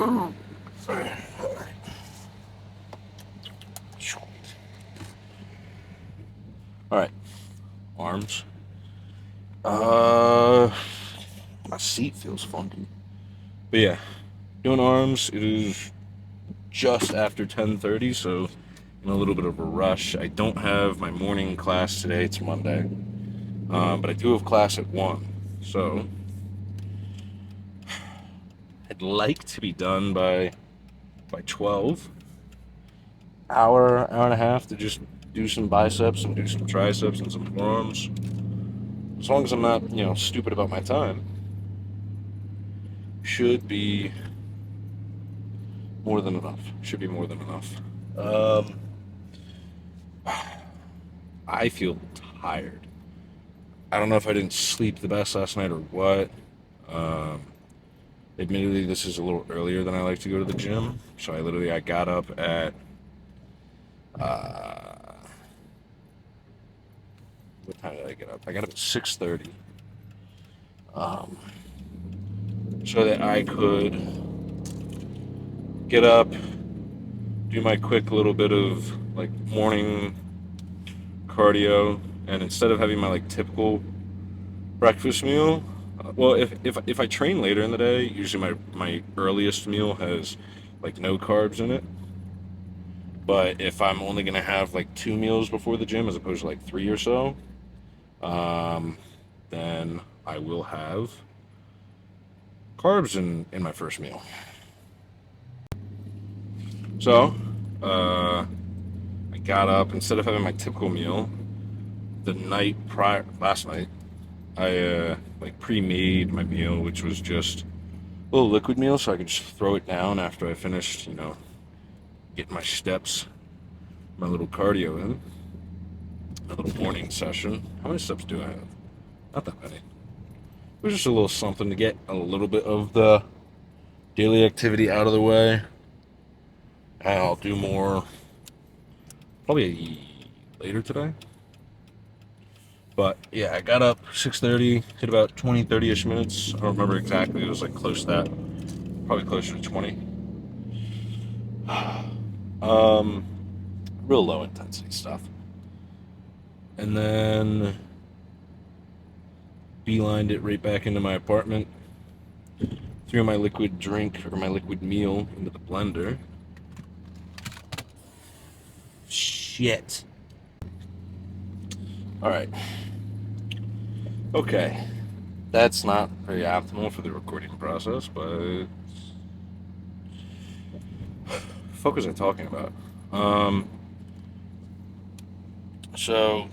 All right, arms. My seat feels funky. But yeah, doing arms. It is just after 10:30, so in a little bit of a rush. I don't have my morning class today. It's Monday, but I do have class at 1. So I'd like to be done by 12. Hour and a half to just do some biceps and do some triceps and some forearms. As long as I'm not, stupid about my time, should be more than enough. Should be more than enough. Um, I feel tired. I don't know if I didn't sleep the best last night or what. Um, Admittedly, this is a little earlier than I like to go to the gym. So I got up at uh, what time did I get up? I got up at 6:30. Um, so that I could get up, do my quick little bit of like morning cardio, and instead of having my like typical breakfast meal, well, if I train later in the day, usually my earliest meal has like no carbs in it. But if I'm only gonna have like 2 meals before the gym as opposed to like 3 or so, um, then I will have carbs in my first meal. So, I got up instead of having my typical meal the night prior last night. I like pre-made my meal, which was just a little liquid meal, so I could just throw it down after I finished, getting my steps, my little cardio in, a little morning session. How many steps do I have? Not that many. It was just a little something to get a little bit of the daily activity out of the way. And I'll do more probably later today. But yeah, I got up 6:30, hit about 20, 30-ish minutes. I don't remember exactly. It was like close to that. Probably closer to 20. Um, Real low intensity stuff. And then beelined it right back into my apartment. Threw my liquid drink or my liquid meal into the blender. Shit. All right. Okay. That's not very optimal for the recording process, but fuck was I talking about? So,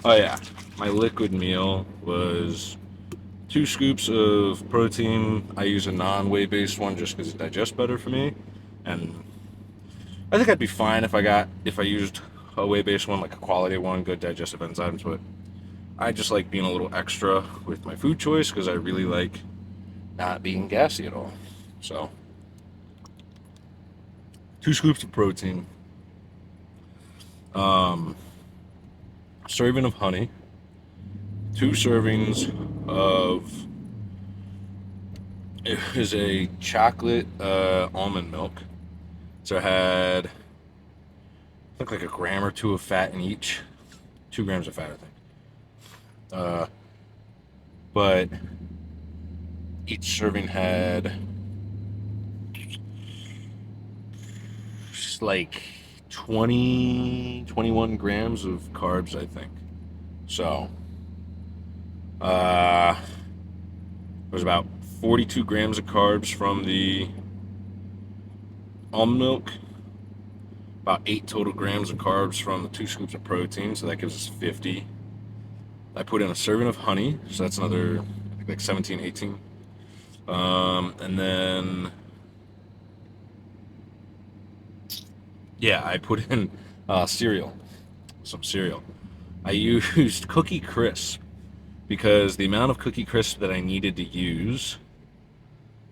oh yeah, my liquid meal was 2 scoops of protein. I use a non-whey based one just because it digests better for me, and I think I'd be fine if I used a whey based one, like a quality one, good digestive enzymes. But I just like being a little extra with my food choice because I really like not being gassy at all. So, 2 scoops of protein, um, serving of honey, 2 servings of it was a chocolate almond milk. So I had looked like a gram or two of fat in each, 2 grams of fat, I think. Uh, but each serving had just like 20, 21 grams of carbs, I think. So, it was about 42 grams of carbs from the almond milk, about 8 total grams of carbs from the 2 scoops of protein, so that gives us 50. I put in a serving of honey, so that's another, I think like 17, 18. And then, yeah, I put in cereal, some cereal. I used Cookie Crisp because the amount of Cookie Crisp that I needed to use,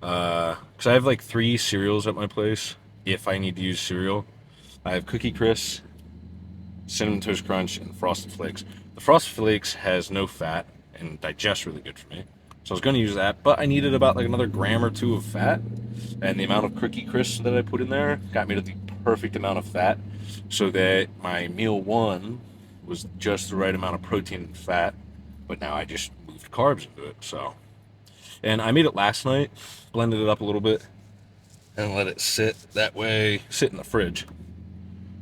because I have like 3 cereals at my place if I need to use cereal. I have Cookie Crisp, Cinnamon Toast Crunch, and Frosted Flakes. The Frosted Flakes has no fat and digests really good for me. So I was going to use that, but I needed about like another gram or two of fat. And the amount of Cookie Crisp that I put in there got me to the perfect amount of fat, so that my meal one was just the right amount of protein and fat. But now I just moved carbs into it. So, and I made it last night, blended it up a little bit, and let it sit that way, sit in the fridge.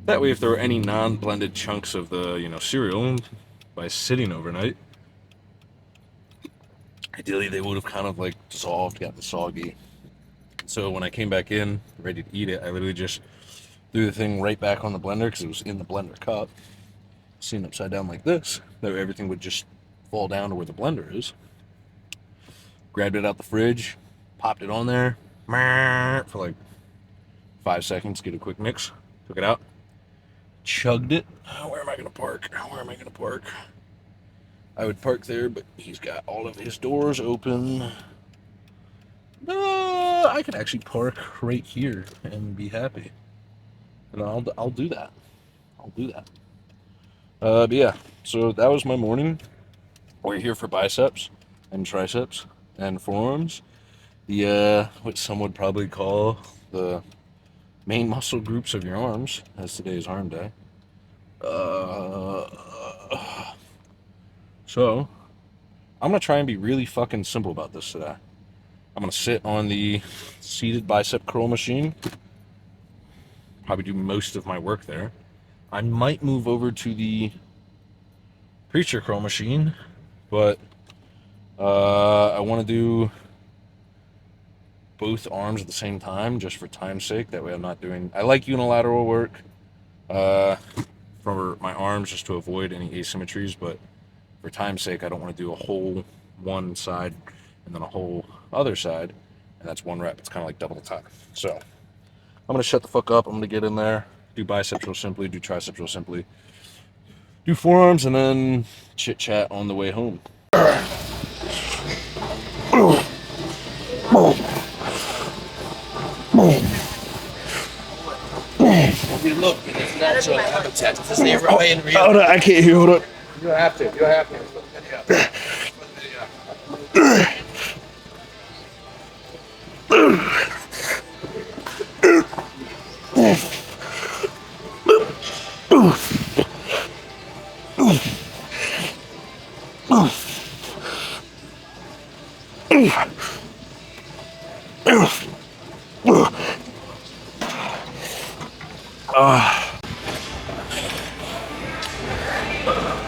That way, if there were any non-blended chunks of the cereal by sitting overnight, ideally they would have kind of like dissolved, gotten soggy. So when I came back in, ready to eat it, I literally just threw the thing right back on the blender because it was in the blender cup, seen upside down like this. That way everything would just fall down to where the blender is. Grabbed it out the fridge, popped it on there for like 5 seconds, get a quick mix, took it out, chugged it. Where am I gonna park? I would park there, but he's got all of his doors open. I could actually park right here and be happy. And I'll do that. But yeah, so that was my morning. We're here for biceps and triceps and forearms. The what some would probably call the main muscle groups of your arms, as today is arm day. So I'm gonna try and be really fucking simple about this today. I'm gonna sit on the seated bicep curl machine. Probably do most of my work there. I might move over to the preacher curl machine, but I want to do both arms at the same time, just for time's sake. That way I'm not doing... I like unilateral work for my arms, just to avoid any asymmetries, but for time's sake, I don't want to do a whole one side and then a whole other side, and that's one rep. It's kind of like double the time. So I'm gonna shut the fuck up. I'm gonna get in there, do biceps real simply, do triceps real simply, do forearms, and then chit chat on the way home. You look in its natural habitat. This is the Hawaiian real. Hold on, I can't hear. Hold up. You don't have to.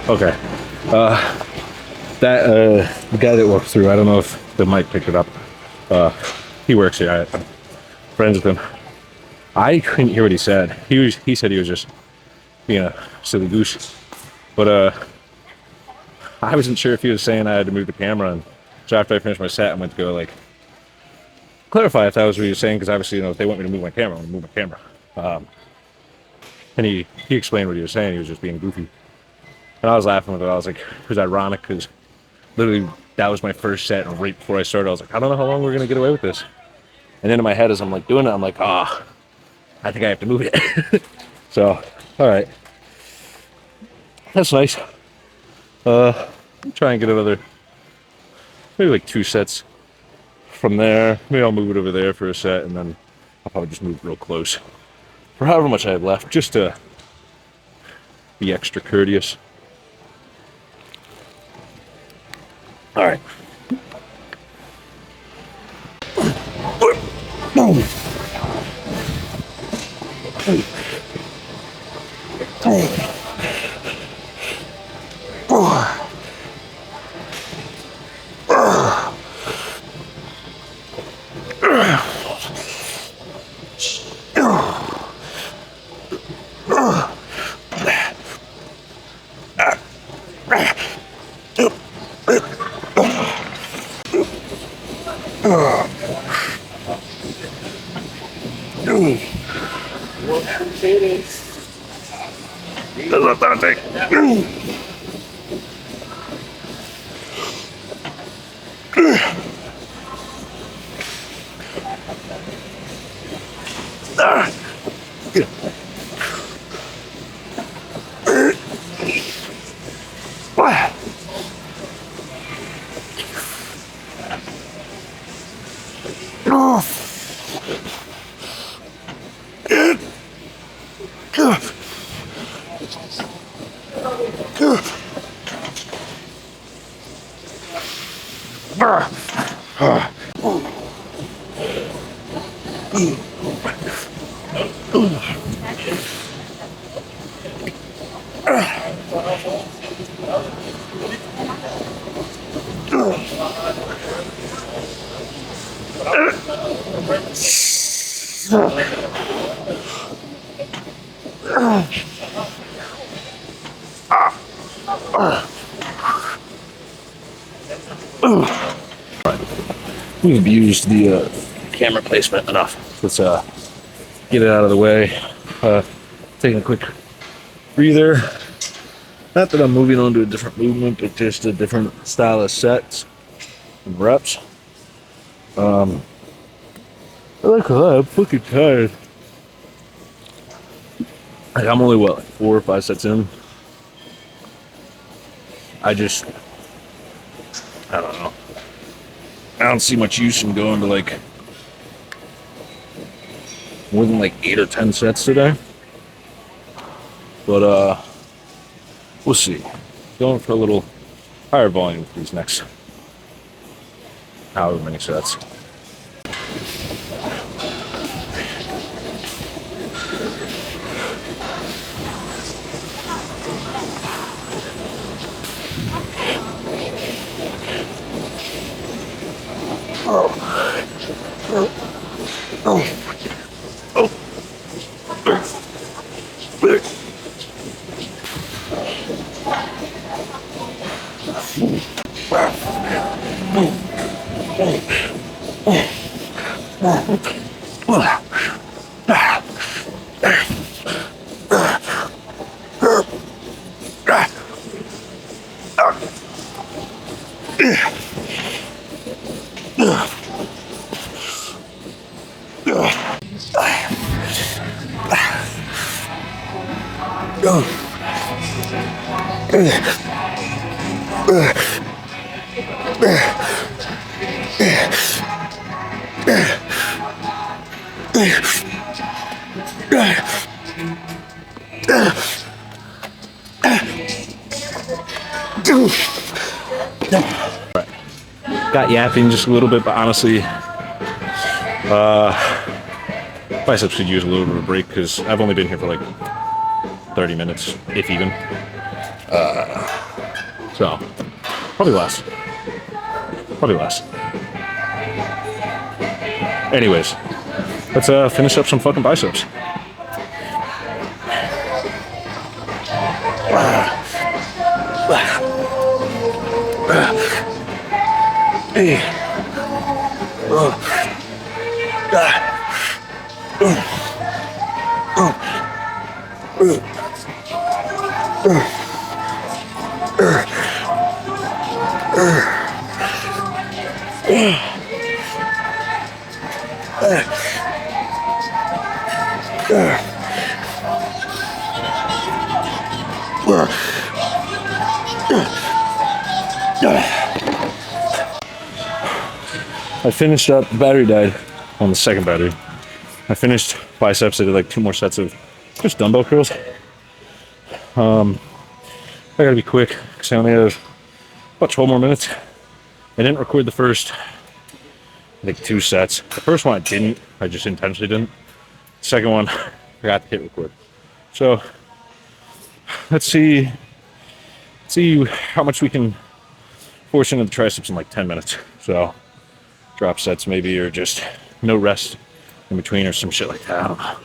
Okay. The guy that walked through, I don't know if the mic picked it up. He works here. I'm friends with him. I couldn't hear what he said. He said he was just being a silly goose. But I wasn't sure if he was saying I had to move the camera. And so after I finished my set, I went to go like clarify if that was what he was saying, because obviously, if they want me to move my camera, I'm gonna move my camera. And he explained what he was saying. He was just being goofy. And I was laughing with it. I was like, it was ironic because literally that was my first set, and right before I started, I was like, I don't know how long we're going to get away with this. And then in my head, as I'm like doing it, I'm like, I think I have to move it. So, all right. That's nice. I'll try and get another, maybe like 2 sets from there. Maybe I'll move it over there for a set, and then I'll probably just move real close for however much I have left, just to be extra courteous. All right. We've abused the camera placement enough. Let's get it out of the way. Taking a quick breather. Not that I'm moving on to a different movement, but just a different style of sets and reps. I'm fucking tired. Like, I'm only what, like 4 or 5 sets in. I don't know. I don't see much use in going to like more than like 8 or 10 sets today. But we'll see. Going for a little higher volume for these next however many sets. Got yapping just a little bit, but honestly, biceps could use a little bit of a break because I've only been here for like 30 minutes, if even. So, probably less. Probably less. Anyways, let's finish up some fucking biceps. I finished up, the battery died on the second battery. I finished biceps, I did like 2 more sets of just dumbbell curls. I gotta be quick because I only have about 12 more minutes. I didn't record the first, I think 2 sets. The first one I didn't, I just intentionally didn't. The second one, I forgot to hit record. So, let's see how much we can force into the triceps in like 10 minutes. So, drop sets maybe, or just no rest in between or some shit like that. I don't know.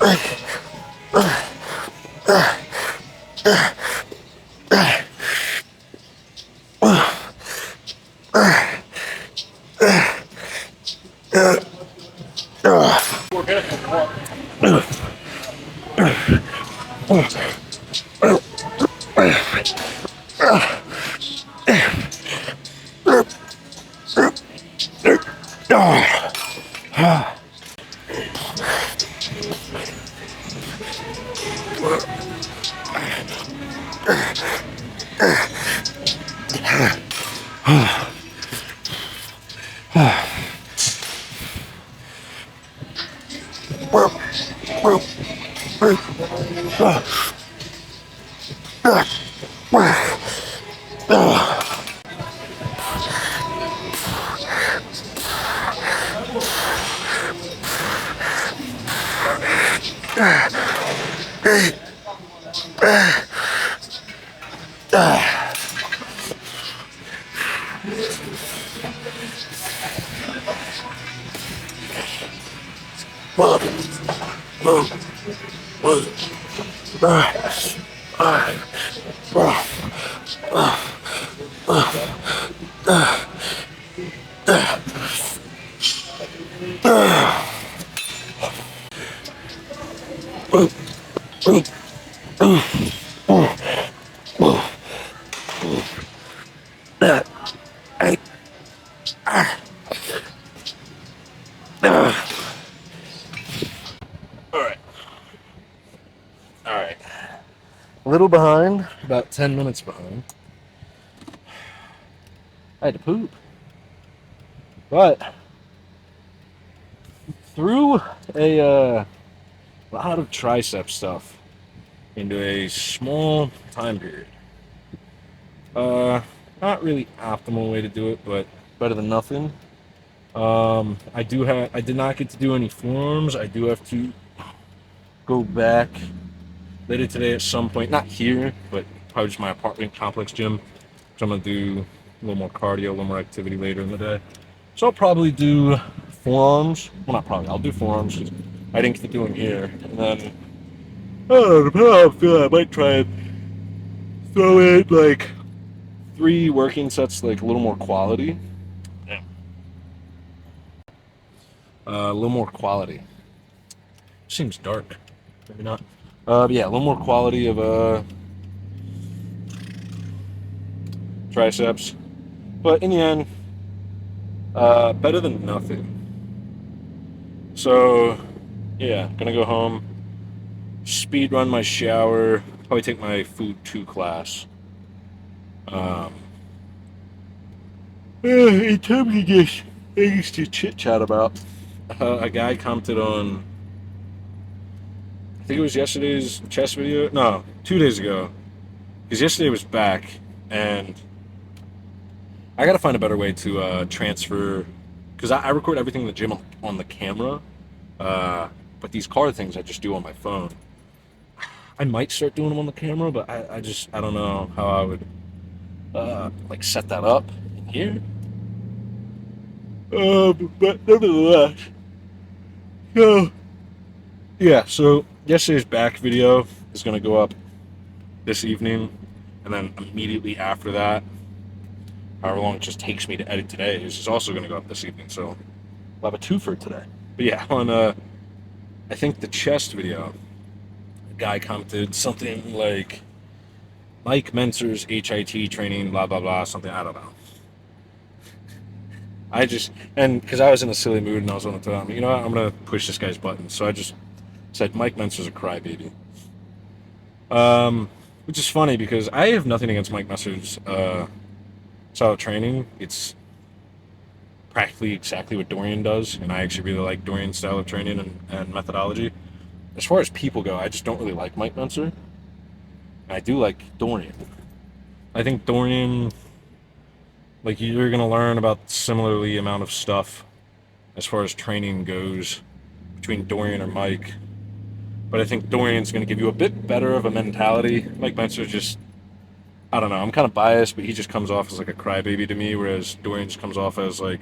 Alright. A little behind, about 10 minutes behind. I had to poop. But through a lot of tricep stuff into a small time period. Not really optimal way to do it, but better than nothing. I did not get to do any forearms. I do have to go back later today at some point, not here, but probably just my apartment complex gym. So I'm gonna do a little more cardio, a little more activity later in the day. So I'll probably do forearms. Well, not probably. I'll do forearms because I didn't get to do them here. And then I might try and throw in like 3 working sets, like a little more quality. Yeah. A little more quality. Seems dark. Maybe not. Yeah, a little more quality of triceps. But in the end, better than nothing. So, yeah, gonna go home, speed run my shower, probably take my food 2 class. In terms of just things to chit chat about, a guy commented on, I think it was yesterday's chest video. No, 2 days ago, because yesterday was back, and I gotta find a better way to transfer, because I record everything in the gym on the camera, but these car things I just do on my phone. I might start doing them on the camera, but I don't know how I would like set that up in here. But nevertheless, so yeah, so yesterday's back video is gonna go up this evening, and then immediately after that, however long it just takes me to edit today, is also gonna go up this evening. So we'll have a 2 for today. But yeah, on I think the chest video, a guy commented something like Mike Mentzer's HIT training, blah blah blah, something, I don't know. And because I was in a silly mood and I was on the phone, you know what, I'm gonna push this guy's buttons. So I just said Mike Mentzer's a crybaby. Which is funny because I have nothing against Mike Mentzer's style of training. It's practically exactly what Dorian does, and I actually really like Dorian's style of training and methodology. As far as people go, I just don't really like Mike Mentzer. I do like Dorian. I think Dorian, like, you're gonna learn about similarly amount of stuff as far as training goes between Dorian or Mike. But I think Dorian's gonna give you a bit better of a mentality. Mike Mentzer's just, I don't know, I'm kind of biased, but he just comes off as like a crybaby to me, whereas Dorian just comes off as like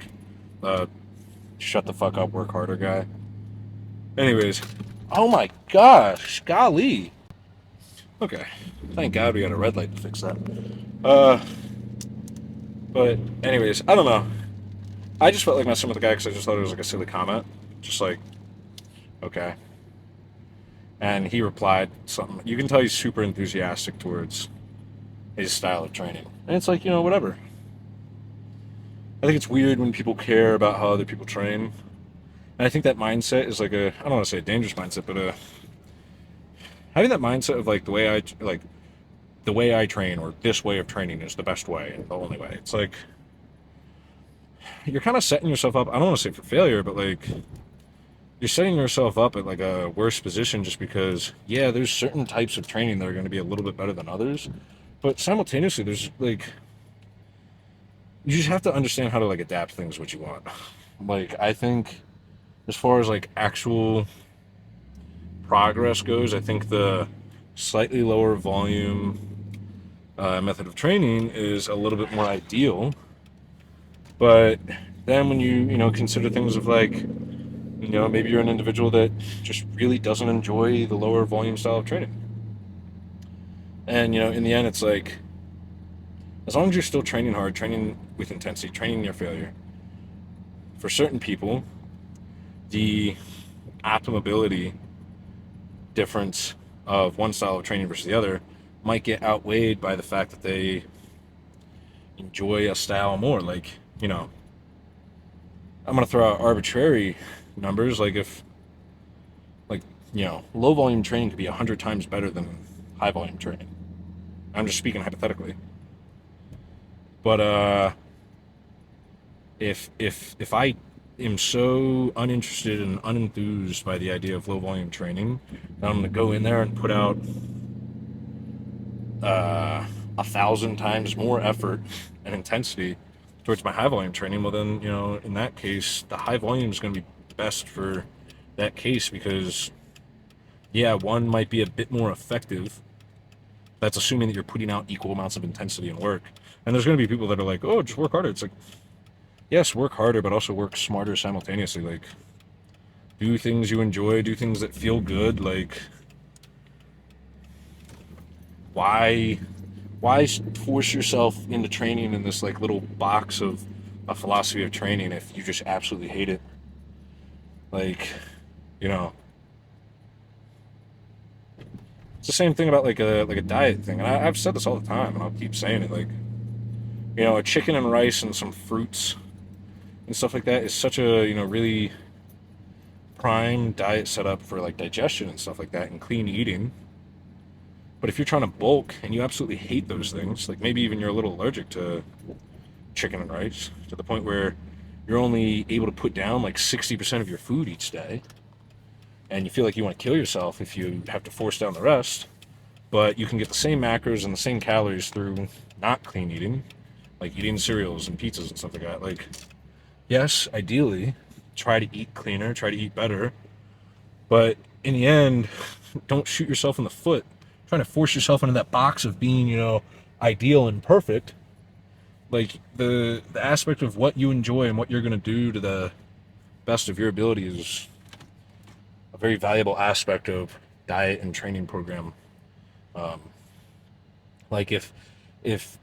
shut the fuck up, work harder guy. Anyways, Oh my gosh, golly. Okay, thank God we got a red light to fix that. Uh, but anyways, I don't know. I just felt like messing with the guy because I just thought it was like a silly comment. Just like, okay. And he replied something. You can tell he's super enthusiastic towards his style of training. And it's like, whatever. I think it's weird when people care about how other people train. And I think that mindset is like I don't want to say a dangerous mindset, but having that mindset of like the way I train or this way of training is the best way and the only way. It's like you're kind of setting yourself up. I don't want to say for failure, but like you're setting yourself up at like a worse position just because, yeah, there's certain types of training that are going to be a little bit better than others, but simultaneously, there's like you just have to understand how to like adapt things what you want. Like I think, as far as like actual progress goes, I think the slightly lower volume method of training is a little bit more ideal. But then when you consider things of like maybe you're an individual that just really doesn't enjoy the lower volume style of training, and in the end it's like as long as you're still training hard, training with intensity, training near failure, for certain people the optimability difference of one style of training versus the other might get outweighed by the fact that they enjoy a style more. Like, I'm going to throw out arbitrary numbers. Like, if, like, low volume training could be 100 times better than high volume training. I'm just speaking hypothetically. But, if I am so uninterested and unenthused by the idea of low volume training, that I'm going to go in there and put out 1,000 times more effort and intensity towards my high volume training, well then, in that case, the high volume is going to be best for that case because, yeah, one might be a bit more effective. That's assuming that you're putting out equal amounts of intensity and work. And there's going to be people that are like, oh, just work harder. It's like, yes, work harder, but also work smarter simultaneously. Like, do things you enjoy, do things that feel good. Like, why force yourself into training in this like little box of a philosophy of training if you just absolutely hate it? Like, it's the same thing about like a diet thing. And I've said this all the time, and I'll keep saying it. Like, a chicken and rice and some fruits and stuff like that is such a really prime diet setup for like digestion and stuff like that and clean eating. But if you're trying to bulk and you absolutely hate those things, like maybe even you're a little allergic to chicken and rice to the point where you're only able to put down like 60% of your food each day, and you feel like you want to kill yourself if you have to force down the rest, but you can get the same macros and the same calories through not clean eating, like eating cereals and pizzas and stuff like that. Like, yes, ideally, try to eat cleaner, try to eat better, but in the end, don't shoot yourself in the foot trying to force yourself into that box of being, ideal and perfect. Like the aspect of what you enjoy and what you're going to do to the best of your ability is a very valuable aspect of diet and training program. Like if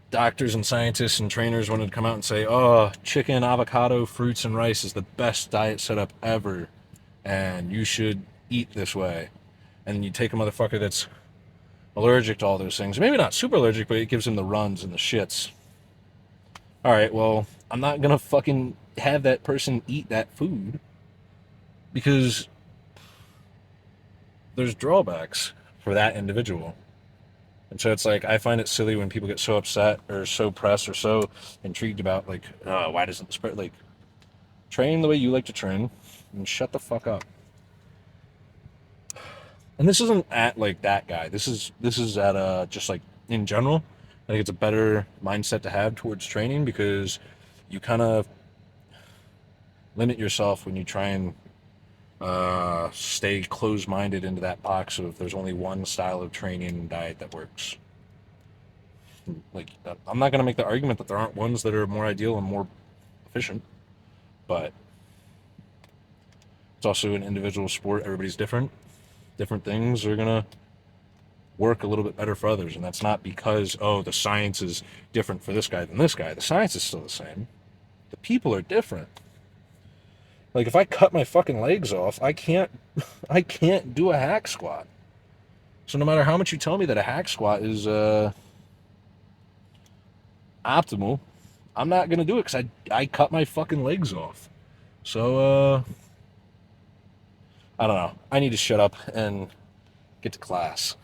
doctors and scientists and trainers wanted to come out and say, oh, chicken, avocado, fruits, and rice is the best diet setup ever, and you should eat this way, and you take a motherfucker that's allergic to all those things, maybe not super allergic, but it gives him the runs and the shits. All right, well, I'm not gonna fucking have that person eat that food because there's drawbacks for that individual. And so it's like I find it silly when people get so upset or so pressed or so intrigued about like, why doesn't the spread, like, train the way you like to train and shut the fuck up. And this isn't at like that guy. This is at just like in general. I think it's a better mindset to have towards training because you kind of limit yourself when you try and stay closed-minded into that box of there's only one style of training and diet that works. Like, I'm not going to make the argument that there aren't ones that are more ideal and more efficient, but it's also an individual sport. Everybody's different. different things are gonna work a little bit better for others, and that's not because, oh, the science is different for this guy than this guy. The science is still the same. The people are different. Like if I cut my fucking legs off, I can't do a hack squat. So no matter how much you tell me that a hack squat is optimal, I'm not gonna do it because I cut my fucking legs off. So I don't know. I need to shut up and get to class.